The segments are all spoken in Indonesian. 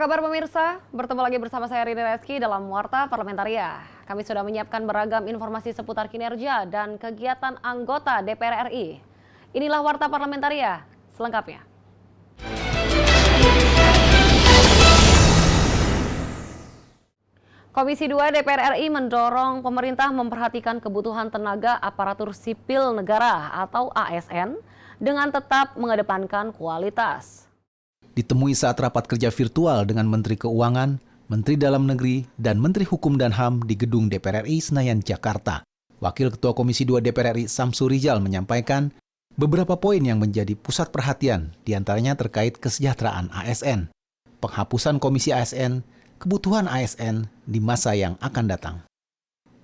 kabar pemirsa? Bertemu lagi bersama saya Rini Reski dalam Warta Parlamentaria. Kami sudah menyiapkan beragam informasi seputar kinerja dan kegiatan anggota DPR RI. Inilah Warta Parlamentaria selengkapnya. Komisi 2 DPR RI mendorong pemerintah memperhatikan kebutuhan tenaga aparatur sipil negara atau ASN dengan tetap mengedepankan kualitas. Ditemui saat rapat kerja virtual dengan Menteri Keuangan, Menteri Dalam Negeri, dan Menteri Hukum dan HAM di Gedung DPR RI Senayan, Jakarta. Wakil Ketua Komisi 2 DPR RI Samsu Rizal menyampaikan beberapa poin yang menjadi pusat perhatian, diantaranya terkait kesejahteraan ASN, penghapusan komisi ASN, kebutuhan ASN di masa yang akan datang.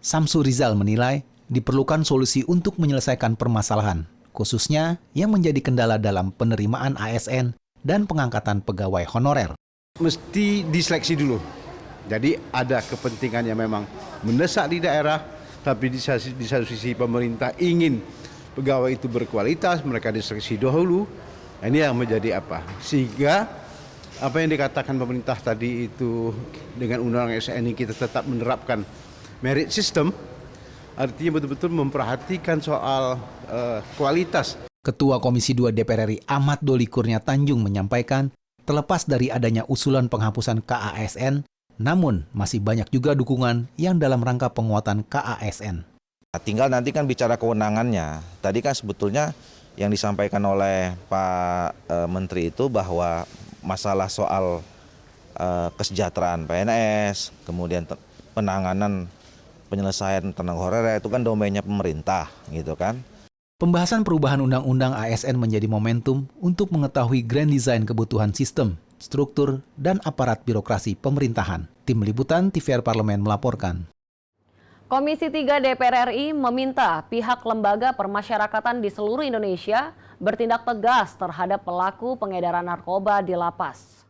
Samsu Rizal menilai diperlukan solusi untuk menyelesaikan permasalahan, khususnya yang menjadi kendala dalam penerimaan ASN dan pengangkatan pegawai honorer. Mesti diseleksi dulu. Jadi ada kepentingan yang memang mendesak di daerah, tapi di satu sisi pemerintah ingin pegawai itu berkualitas, mereka diseleksi dahulu. Ini yang menjadi apa? Sehingga apa yang dikatakan pemerintah tadi itu dengan undang-undang ASN ini kita tetap menerapkan merit system, artinya betul-betul memperhatikan soal kualitas. Ketua Komisi 2 DPR RI Ahmad Doli Kurnia Tanjung menyampaikan, terlepas dari adanya usulan penghapusan KASN, namun masih banyak juga dukungan yang dalam rangka penguatan KASN. Tinggal nanti kan bicara kewenangannya. Tadi kan sebetulnya yang disampaikan oleh Pak Menteri itu bahwa masalah soal kesejahteraan PNS, kemudian penanganan penyelesaian tenaga honorer itu kan domainnya pemerintah, gitu kan. Pembahasan perubahan undang-undang ASN menjadi momentum untuk mengetahui grand design kebutuhan sistem, struktur, dan aparat birokrasi pemerintahan. Tim Liputan TVR Parlemen melaporkan. Komisi 3 DPR RI meminta pihak lembaga permasyarakatan di seluruh Indonesia bertindak tegas terhadap pelaku pengedaran narkoba di lapas.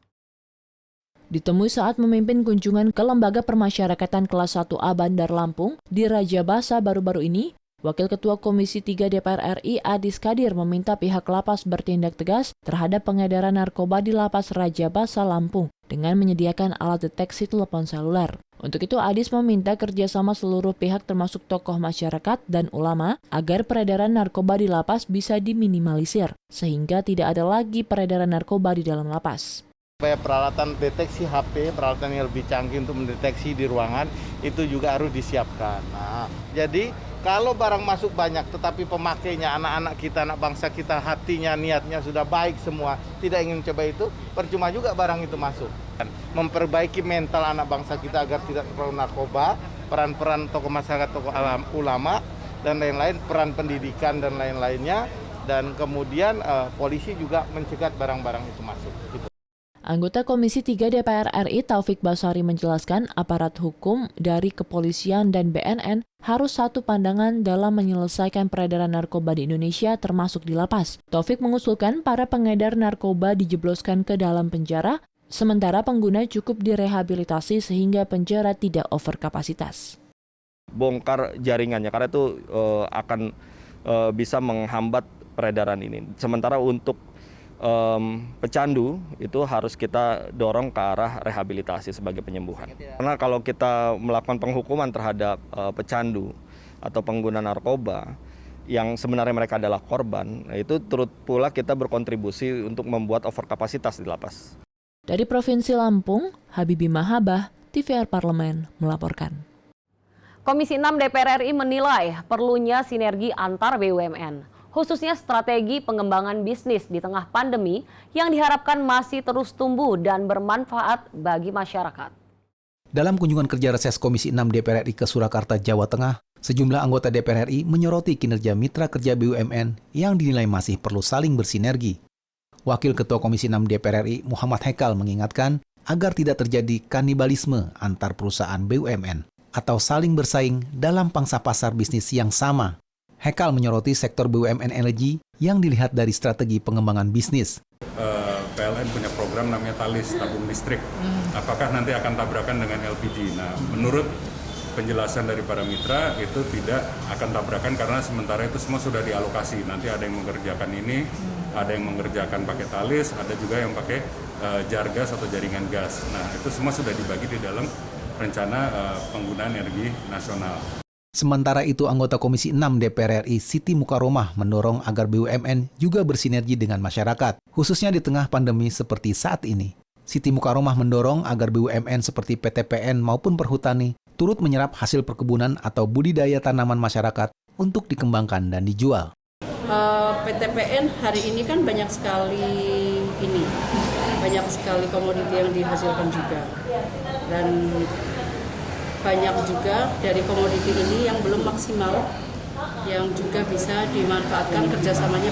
Ditemui saat memimpin kunjungan ke Lembaga Permasyarakatan Kelas 1A Bandar Lampung di Raja Basa baru-baru ini, Wakil Ketua Komisi 3 DPR RI Adis Kadir meminta pihak lapas bertindak tegas terhadap pengedaran narkoba di Lapas Raja Basa Lampung dengan menyediakan alat deteksi telepon seluler. Untuk itu Adis meminta kerjasama seluruh pihak termasuk tokoh masyarakat dan ulama agar peredaran narkoba di lapas bisa diminimalisir sehingga tidak ada lagi peredaran narkoba di dalam lapas. Supaya peralatan deteksi HP, peralatan yang lebih canggih untuk mendeteksi di ruangan itu juga harus disiapkan. Nah, jadi kalau barang masuk banyak tetapi pemakainya anak-anak kita, anak bangsa kita, hatinya, niatnya sudah baik semua, tidak ingin coba itu, percuma juga barang itu masuk. Memperbaiki mental anak bangsa kita agar tidak terlalu narkoba, peran-peran tokoh masyarakat, tokoh ulama, dan lain-lain, peran pendidikan dan lain-lainnya, dan kemudian polisi juga mencegat barang-barang itu masuk. Gitu. Anggota Komisi 3 DPR RI Taufik Basari menjelaskan aparat hukum dari kepolisian dan BNN harus satu pandangan dalam menyelesaikan peredaran narkoba di Indonesia termasuk di lapas. Taufik mengusulkan para pengedar narkoba dijebloskan ke dalam penjara, sementara pengguna cukup direhabilitasi sehingga penjara tidak over kapasitas. Bongkar jaringannya karena itu akan bisa menghambat peredaran ini. Sementara untuk pecandu itu harus kita dorong ke arah rehabilitasi sebagai penyembuhan. Karena kalau kita melakukan penghukuman terhadap pecandu atau pengguna narkoba yang sebenarnya mereka adalah korban, itu turut pula kita berkontribusi untuk membuat overkapasitas di lapas. Dari Provinsi Lampung, Habibi Mahabah, TVR Parlemen melaporkan. Komisi 6 DPR RI menilai perlunya sinergi antar BUMN. Khususnya strategi pengembangan bisnis di tengah pandemi yang diharapkan masih terus tumbuh dan bermanfaat bagi masyarakat. Dalam kunjungan kerja reses Komisi 6 DPR RI ke Surakarta, Jawa Tengah, sejumlah anggota DPR RI menyoroti kinerja mitra kerja BUMN yang dinilai masih perlu saling bersinergi. Wakil Ketua Komisi 6 DPR RI Muhammad Hekal mengingatkan agar tidak terjadi kanibalisme antar perusahaan BUMN atau saling bersaing dalam pangsa pasar bisnis yang sama. Hekal menyoroti sektor BUMN energi yang dilihat dari strategi pengembangan bisnis. PLN punya program namanya Talis, tabung listrik. Apakah nanti akan tabrakan dengan LPG? Nah, menurut penjelasan dari para mitra itu tidak akan tabrakan karena sementara itu semua sudah dialokasi. Nanti ada yang mengerjakan ini, ada yang mengerjakan pakai Talis, ada juga yang pakai jar gas atau jaringan gas. Nah, itu semua sudah dibagi di dalam rencana penggunaan energi nasional. Sementara itu, anggota Komisi 6 DPR RI Siti Mukaromah mendorong agar BUMN juga bersinergi dengan masyarakat, khususnya di tengah pandemi seperti saat ini. Siti Mukaromah mendorong agar BUMN seperti PTPN maupun Perhutani turut menyerap hasil perkebunan atau budidaya tanaman masyarakat untuk dikembangkan dan dijual. PTPN hari ini kan banyak sekali komoditi yang dihasilkan juga, dan banyak juga dari komoditi ini yang belum maksimal, yang juga bisa dimanfaatkan kerjasamanya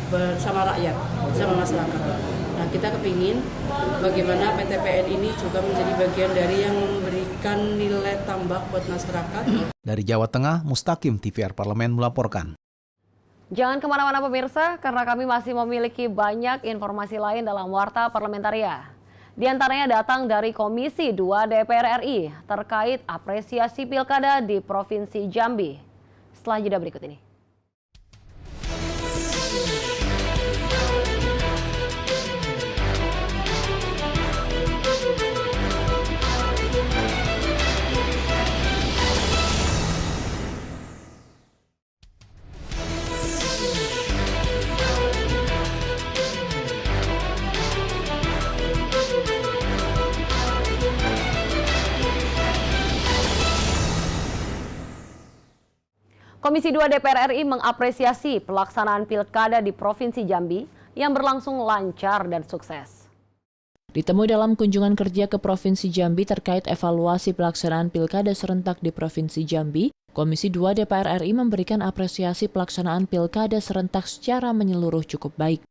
bersama rakyat, bersama masyarakat. Nah, kita kepingin bagaimana PTPN ini juga menjadi bagian dari yang memberikan nilai tambah buat masyarakat. Dari Jawa Tengah, Mustaqim TVR Parlemen melaporkan. Jangan kemana-mana pemirsa, karena kami masih memiliki banyak informasi lain dalam Warta Parlamentaria. Di antaranya datang dari Komisi 2 DPR RI terkait apresiasi pilkada di Provinsi Jambi. Setelah jeda berikut ini. Komisi 2 DPR RI mengapresiasi pelaksanaan pilkada di Provinsi Jambi yang berlangsung lancar dan sukses. Ditemui dalam kunjungan kerja ke Provinsi Jambi terkait evaluasi pelaksanaan pilkada serentak di Provinsi Jambi, Komisi 2 DPR RI memberikan apresiasi pelaksanaan pilkada serentak secara menyeluruh cukup baik.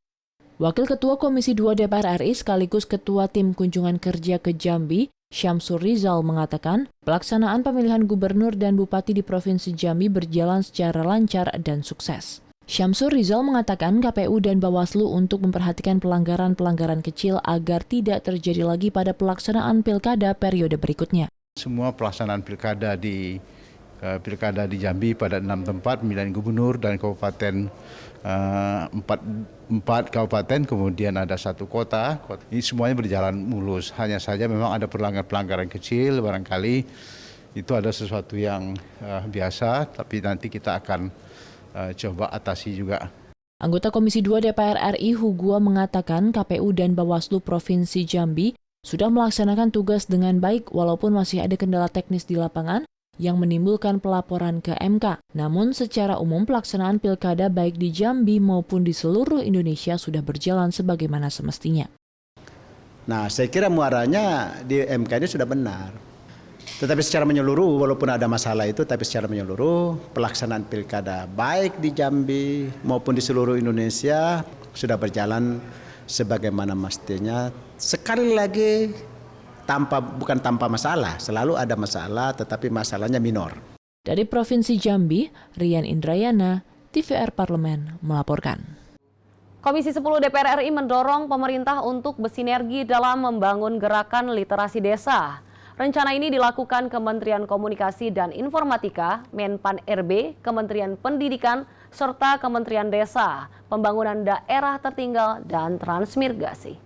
Wakil Ketua Komisi 2 DPR RI sekaligus Ketua Tim Kunjungan Kerja ke Jambi, Syamsur Rizal mengatakan, pelaksanaan pemilihan gubernur dan bupati di Provinsi Jambi berjalan secara lancar dan sukses. Syamsur Rizal mengatakan KPU dan Bawaslu untuk memperhatikan pelanggaran-pelanggaran kecil agar tidak terjadi lagi pada pelaksanaan pilkada periode berikutnya. Semua pelaksanaan pilkada di Jambi pada 6 tempat, pemilihan gubernur dan kabupaten 4 kabupaten, kemudian ada 1 kota. Ini semuanya berjalan mulus. Hanya saja memang ada pelanggaran kecil, barangkali itu ada sesuatu yang biasa, tapi nanti kita akan coba atasi juga. Anggota Komisi 2 DPR RI Hugua mengatakan KPU dan Bawaslu Provinsi Jambi sudah melaksanakan tugas dengan baik walaupun masih ada kendala teknis di lapangan yang menimbulkan pelaporan ke MK. Namun secara umum pelaksanaan pilkada baik di Jambi maupun di seluruh Indonesia sudah berjalan sebagaimana semestinya. Nah, saya kira muaranya di MK ini sudah benar. Tetapi secara menyeluruh, walaupun ada masalah itu, tapi secara menyeluruh pelaksanaan pilkada baik di Jambi maupun di seluruh Indonesia sudah berjalan sebagaimana mestinya. Sekali lagi, bukan tanpa masalah, selalu ada masalah, tetapi masalahnya minor. Dari Provinsi Jambi, Rian Indrayana, TVR Parlemen melaporkan. Komisi 10 DPR RI mendorong pemerintah untuk bersinergi dalam membangun gerakan literasi desa. Rencana ini dilakukan Kementerian Komunikasi dan Informatika, Menpan RB, Kementerian Pendidikan, serta Kementerian Desa, Pembangunan Daerah Tertinggal, dan Transmigrasi.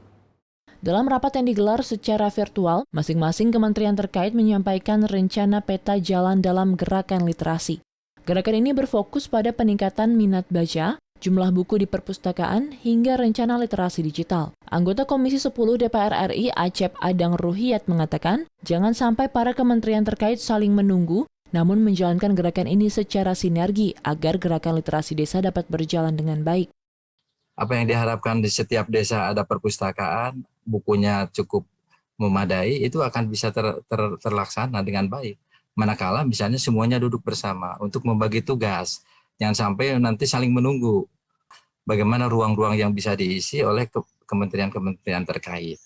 Dalam rapat yang digelar secara virtual, masing-masing kementerian terkait menyampaikan rencana peta jalan dalam gerakan literasi. Gerakan ini berfokus pada peningkatan minat baca, jumlah buku di perpustakaan, hingga rencana literasi digital. Anggota Komisi 10 DPR RI Acep Adang Ruhiyat mengatakan, jangan sampai para kementerian terkait saling menunggu, namun menjalankan gerakan ini secara sinergi agar gerakan literasi desa dapat berjalan dengan baik. Apa yang diharapkan di setiap desa ada perpustakaan, bukunya cukup memadai, itu akan bisa terlaksana dengan baik. Manakala misalnya semuanya duduk bersama untuk membagi tugas, jangan sampai nanti saling menunggu bagaimana ruang-ruang yang bisa diisi oleh kementerian-kementerian terkait.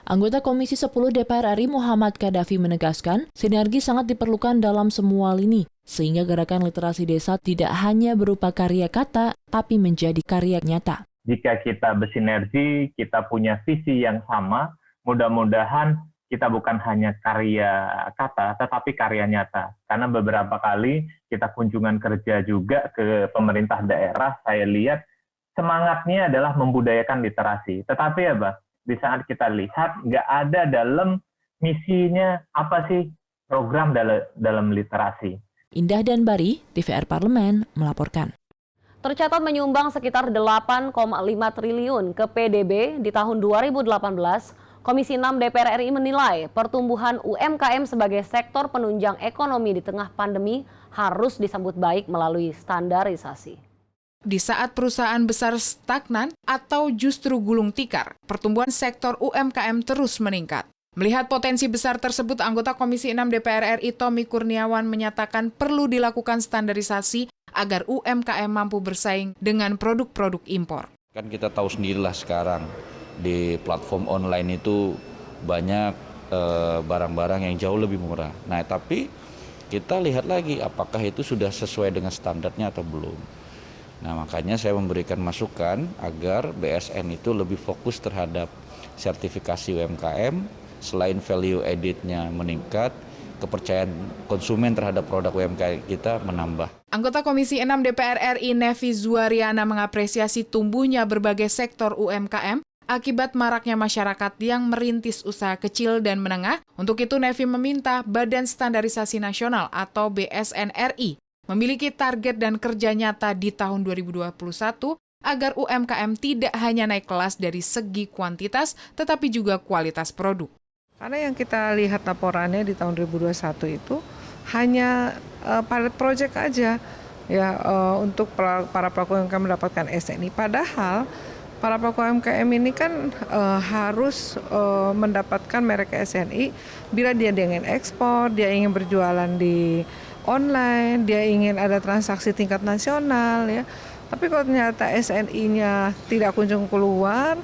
Anggota Komisi 10 DPR RI Muhammad Kadafi menegaskan, sinergi sangat diperlukan dalam semua lini, sehingga gerakan literasi desa tidak hanya berupa karya kata, tapi menjadi karya nyata. Jika kita bersinergi, kita punya visi yang sama, mudah-mudahan kita bukan hanya karya kata, tetapi karya nyata. Karena beberapa kali kita kunjungan kerja juga ke pemerintah daerah, saya lihat semangatnya adalah membudayakan literasi. Tetapi apa? di saat kita lihat nggak ada dalam misinya apa sih program dalam literasi. Indah Danbari, TVR Parlemen, melaporkan. Tercatat menyumbang sekitar 8,5 triliun ke PDB di tahun 2018, Komisi 6 DPR RI menilai pertumbuhan UMKM sebagai sektor penunjang ekonomi di tengah pandemi harus disambut baik melalui standarisasi. Di saat perusahaan besar stagnan atau justru gulung tikar, pertumbuhan sektor UMKM terus meningkat. Melihat potensi besar tersebut, anggota Komisi 6 DPR RI Tommy Kurniawan menyatakan perlu dilakukan standarisasi agar UMKM mampu bersaing dengan produk-produk impor. Kan kita tahu sendirilah sekarang di platform online itu banyak barang-barang yang jauh lebih murah. Nah, tapi kita lihat lagi apakah itu sudah sesuai dengan standarnya atau belum. Nah, makanya saya memberikan masukan agar BSN itu lebih fokus terhadap sertifikasi UMKM, selain value added-nya meningkat, kepercayaan konsumen terhadap produk UMKM kita menambah. Anggota Komisi 6 DPR RI Nevi Zuariana mengapresiasi tumbuhnya berbagai sektor UMKM akibat maraknya masyarakat yang merintis usaha kecil dan menengah. Untuk itu, Nevi meminta Badan Standarisasi Nasional atau BSN RI memiliki target dan kerja nyata di tahun 2021 agar UMKM tidak hanya naik kelas dari segi kuantitas, tetapi juga kualitas produk. Karena yang kita lihat laporannya di tahun 2021 itu hanya pilot project aja ya untuk para pelaku UMKM mendapatkan SNI. Padahal para pelaku UMKM ini kan harus mendapatkan merek SNI bila dia ingin ekspor, dia ingin berjualan di online, dia ingin ada transaksi tingkat nasional ya. Tapi kalau ternyata SNI-nya tidak kunjung keluar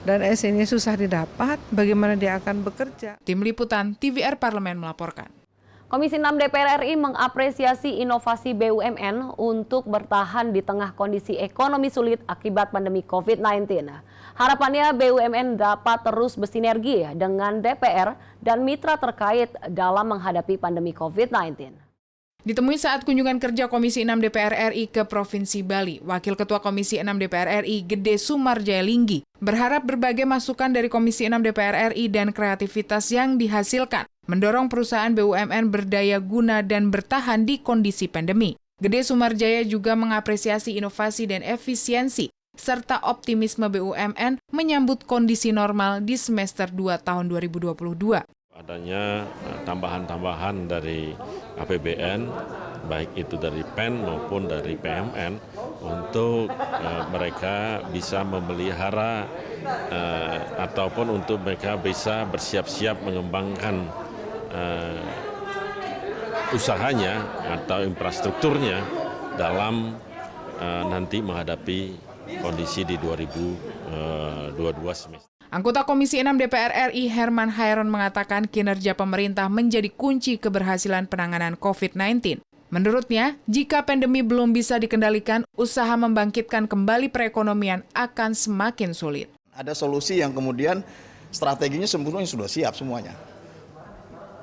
dan SNI-nya susah didapat, bagaimana dia akan bekerja? Tim Liputan TVR Parlemen melaporkan. Komisi 6 DPR RI mengapresiasi inovasi BUMN untuk bertahan di tengah kondisi ekonomi sulit akibat pandemi COVID-19. Harapannya BUMN dapat terus bersinergi dengan DPR dan mitra terkait dalam menghadapi pandemi COVID-19. Ditemui saat kunjungan kerja Komisi 6 DPR RI ke Provinsi Bali, Wakil Ketua Komisi 6 DPR RI Gede Sumarjaya Linggi berharap berbagai masukan dari Komisi 6 DPR RI dan kreativitas yang dihasilkan mendorong perusahaan BUMN berdaya guna dan bertahan di kondisi pandemi. Gede Sumarjaya juga mengapresiasi inovasi dan efisiensi serta optimisme BUMN menyambut kondisi normal di semester 2 tahun 2022. Adanya tambahan-tambahan dari APBN, baik itu dari PEN maupun dari PMN, untuk mereka bisa memelihara ataupun untuk mereka bisa bersiap-siap mengembangkan usahanya atau infrastrukturnya dalam nanti menghadapi kondisi di 2022 semester. Anggota Komisi 6 DPR RI Herman Hairon mengatakan kinerja pemerintah menjadi kunci keberhasilan penanganan COVID-19. Menurutnya, jika pandemi belum bisa dikendalikan, usaha membangkitkan kembali perekonomian akan semakin sulit. Ada solusi yang kemudian strateginya sebenarnya sudah siap semuanya.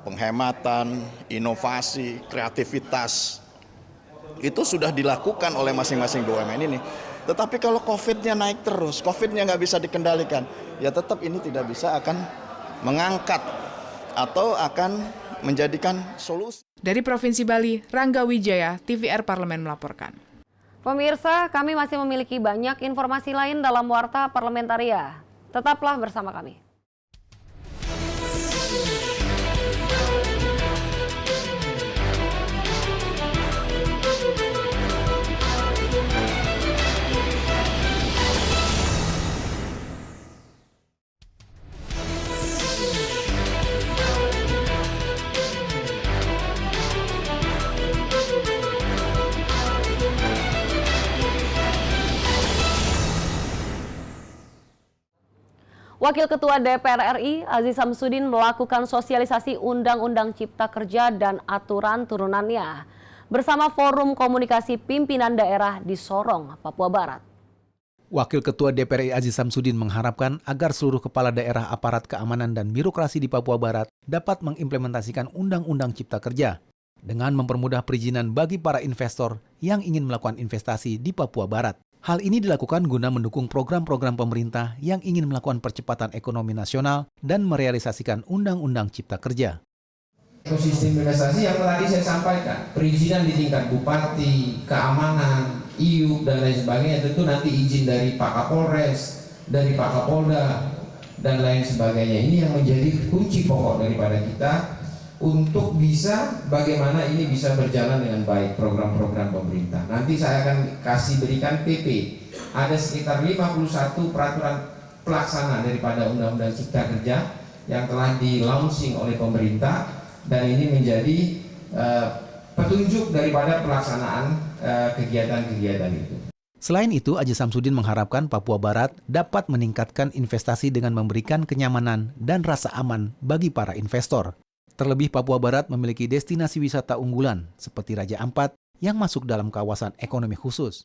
Penghematan, inovasi, kreativitas, itu sudah dilakukan oleh masing-masing BUMN ini. Tetapi kalau COVID-nya naik terus, COVID-nya nggak bisa dikendalikan, ya tetap ini tidak bisa akan mengangkat atau akan menjadikan solusi. Dari Provinsi Bali, Rangga Wijaya, TVR Parlemen melaporkan. Pemirsa, kami masih memiliki banyak informasi lain dalam Warta Parlamentaria. Tetaplah bersama kami. Wakil Ketua DPR RI Aziz Samsudin melakukan sosialisasi Undang-Undang Cipta Kerja dan aturan turunannya bersama Forum Komunikasi Pimpinan Daerah di Sorong, Papua Barat. Wakil Ketua DPR RI Aziz Samsudin mengharapkan agar seluruh kepala daerah, aparat keamanan dan birokrasi di Papua Barat dapat mengimplementasikan Undang-Undang Cipta Kerja dengan mempermudah perizinan bagi para investor yang ingin melakukan investasi di Papua Barat. Hal ini dilakukan guna mendukung program-program pemerintah yang ingin melakukan percepatan ekonomi nasional dan merealisasikan Undang-Undang Cipta Kerja. Ekosistem investasi yang tadi saya sampaikan, perizinan di tingkat bupati, keamanan, IUP, dan lain sebagainya, tentu nanti izin dari Pak Kapolres, dari Pak Kapolda, dan lain sebagainya. Ini yang menjadi kunci pokok daripada kita untuk bisa bagaimana ini bisa berjalan dengan baik program-program pemerintah. Nanti saya akan berikan PP. Ada sekitar 51 peraturan pelaksana daripada Undang-Undang Cipta Kerja yang telah di-launching oleh pemerintah, dan ini menjadi petunjuk daripada pelaksanaan kegiatan-kegiatan itu. Selain itu, Aji Samsudin mengharapkan Papua Barat dapat meningkatkan investasi dengan memberikan kenyamanan dan rasa aman bagi para investor. Terlebih Papua Barat memiliki destinasi wisata unggulan seperti Raja Ampat yang masuk dalam kawasan ekonomi khusus.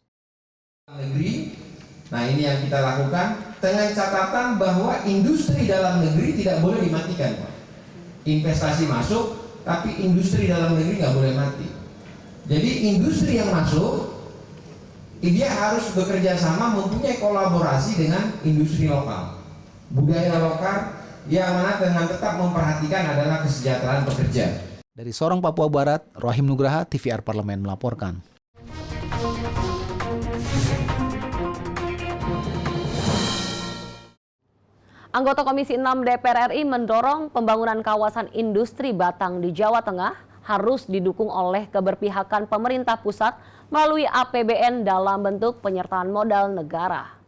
Negeri, nah ini yang kita lakukan dengan catatan bahwa industri dalam negeri tidak boleh dimatikan, Pak. Investasi masuk, tapi industri dalam negeri nggak boleh mati. Jadi industri yang masuk, dia harus bekerja sama, mempunyai kolaborasi dengan industri lokal, budaya lokal, yang mana dengan tetap memperhatikan adalah kesejahteraan pekerja. Dari Sorong, Papua Barat, Rohim Nugraha, TVR Parlemen melaporkan. Anggota Komisi 6 DPR RI mendorong pembangunan kawasan industri Batang di Jawa Tengah harus didukung oleh keberpihakan pemerintah pusat melalui APBN dalam bentuk penyertaan modal negara.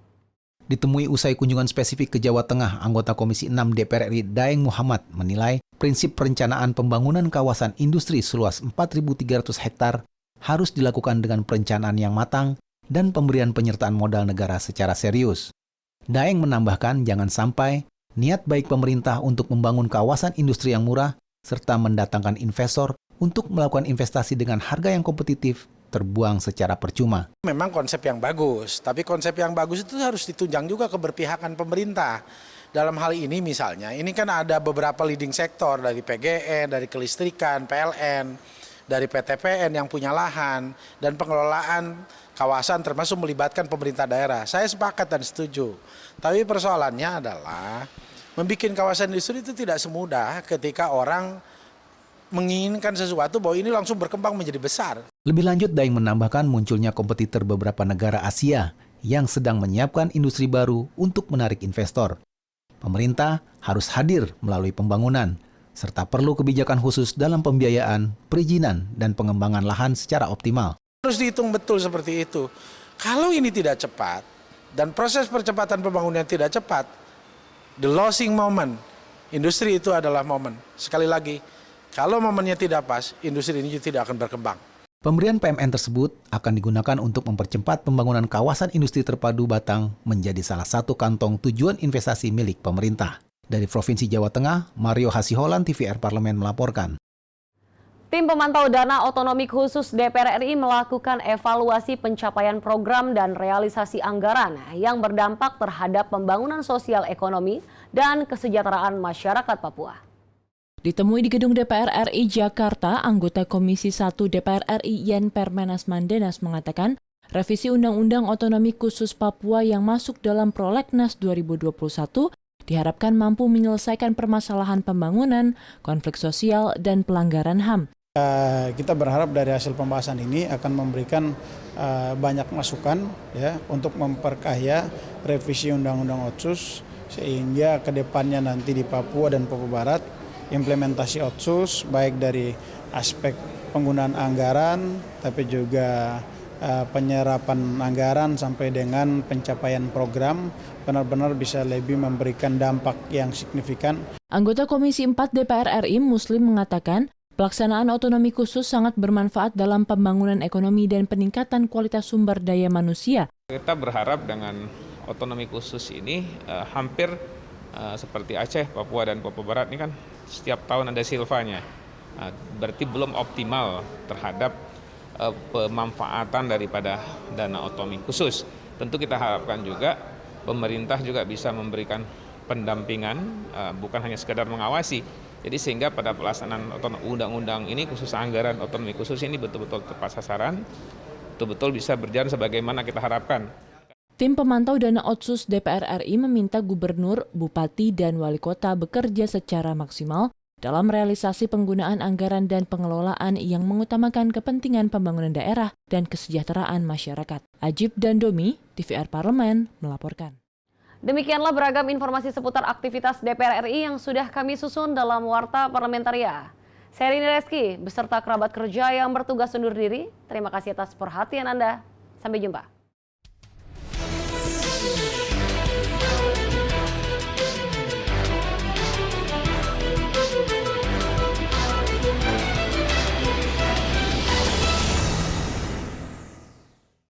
Ditemui usai kunjungan spesifik ke Jawa Tengah, anggota Komisi 6 DPR RI Daeng Muhammad menilai prinsip perencanaan pembangunan kawasan industri seluas 4.300 hektar harus dilakukan dengan perencanaan yang matang dan pemberian penyertaan modal negara secara serius. Daeng menambahkan jangan sampai niat baik pemerintah untuk membangun kawasan industri yang murah serta mendatangkan investor untuk melakukan investasi dengan harga yang kompetitif terbuang secara percuma. Memang konsep yang bagus, tapi konsep yang bagus itu harus ditunjang juga keberpihakan pemerintah. Dalam hal ini misalnya, ini kan ada beberapa leading sektor dari PGN, dari kelistrikan, PLN, dari PTPN yang punya lahan, dan pengelolaan kawasan termasuk melibatkan pemerintah daerah. Saya sepakat dan setuju. Tapi persoalannya adalah membuat kawasan industri itu tidak semudah ketika orang menginginkan sesuatu bahwa ini langsung berkembang menjadi besar. Lebih lanjut, Daeng menambahkan munculnya kompetitor beberapa negara Asia yang sedang menyiapkan industri baru untuk menarik investor. Pemerintah harus hadir melalui pembangunan, serta perlu kebijakan khusus dalam pembiayaan, perizinan, dan pengembangan lahan secara optimal. Harus dihitung betul seperti itu. Kalau ini tidak cepat, dan proses percepatan pembangunan tidak cepat, the losing moment, industri itu adalah momen. Sekali lagi, kalau momennya tidak pas, industri ini tidak akan berkembang. Pemberian PMN tersebut akan digunakan untuk mempercepat pembangunan kawasan industri terpadu Batang menjadi salah satu kantong tujuan investasi milik pemerintah. Dari Provinsi Jawa Tengah, Mario Hasiholan, TVR Parlemen melaporkan. Tim pemantau dana otonomi khusus DPR RI melakukan evaluasi pencapaian program dan realisasi anggaran yang berdampak terhadap pembangunan sosial ekonomi dan kesejahteraan masyarakat Papua. Ditemui di gedung DPR RI Jakarta, anggota Komisi 1 DPR RI Yen Permenas Mandenas mengatakan, revisi Undang-Undang Otonomi Khusus Papua yang masuk dalam Prolegnas 2021 diharapkan mampu menyelesaikan permasalahan pembangunan, konflik sosial, dan pelanggaran HAM. Kita berharap dari hasil pembahasan ini akan memberikan banyak masukan ya untuk memperkaya revisi Undang-Undang Otsus sehingga kedepannya nanti di Papua dan Papua Barat implementasi Otsus baik dari aspek penggunaan anggaran tapi juga penyerapan anggaran sampai dengan pencapaian program benar-benar bisa lebih memberikan dampak yang signifikan. Anggota Komisi 4 DPR RI Muslim mengatakan pelaksanaan otonomi khusus sangat bermanfaat dalam pembangunan ekonomi dan peningkatan kualitas sumber daya manusia. Kita berharap dengan otonomi khusus ini hampir seperti Aceh, Papua, dan Papua Barat ini kan setiap tahun ada silvanya. Berarti belum optimal terhadap pemanfaatan daripada dana otonomi khusus. Tentu kita harapkan juga pemerintah juga bisa memberikan pendampingan, bukan hanya sekedar mengawasi. Jadi sehingga pada pelaksanaan undang-undang ini khusus anggaran otonomi khusus ini betul-betul tepat sasaran, betul-betul bisa berjalan sebagaimana kita harapkan. Tim pemantau dana Otsus DPR RI meminta gubernur, bupati, dan wali kota bekerja secara maksimal dalam realisasi penggunaan anggaran dan pengelolaan yang mengutamakan kepentingan pembangunan daerah dan kesejahteraan masyarakat. Ajib dan Domi, TVR Parlemen, melaporkan. Demikianlah beragam informasi seputar aktivitas DPR RI yang sudah kami susun dalam Warta Parlamentaria. Saya Rini Reski beserta kerabat kerja yang bertugas undur diri. Terima kasih atas perhatian Anda. Sampai jumpa.